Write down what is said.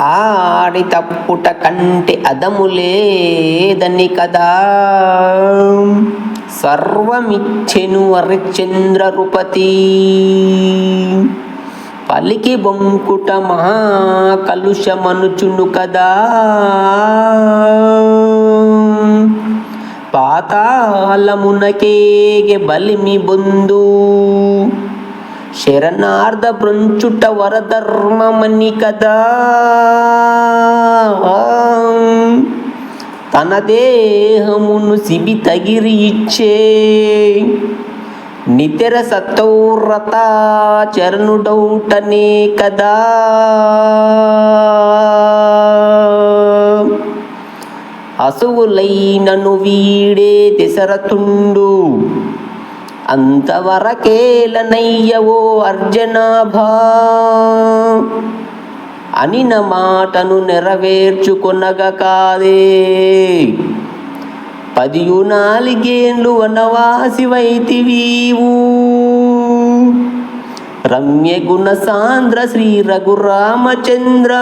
ఆడి తప్పుట కంటే అదములేదని కదా సర్వమిచ్చెను హరిశ్చంద్రరుపతి. పలికి బొంకుట మహాకలుషమనుచును కదా పాతాళమునకేగే బలిమి బొందు. శరణార్థ బ్రొంచుట వరధర్మమని కదా తన దేహమును సిబి తగిరి ఇచ్చే నితర సతౌరత చరణుడౌటనే కదా. అసువులైనను వీడే దశరథుండు అంతవరకేలనయ్యవో అర్జనాభా అనిన మాటను నెరవేర్చుకొనగ కాదే 14 వనవాసివైతివీవు. రమ్య గుణ సాంద్ర శ్రీ రఘురామచంద్ర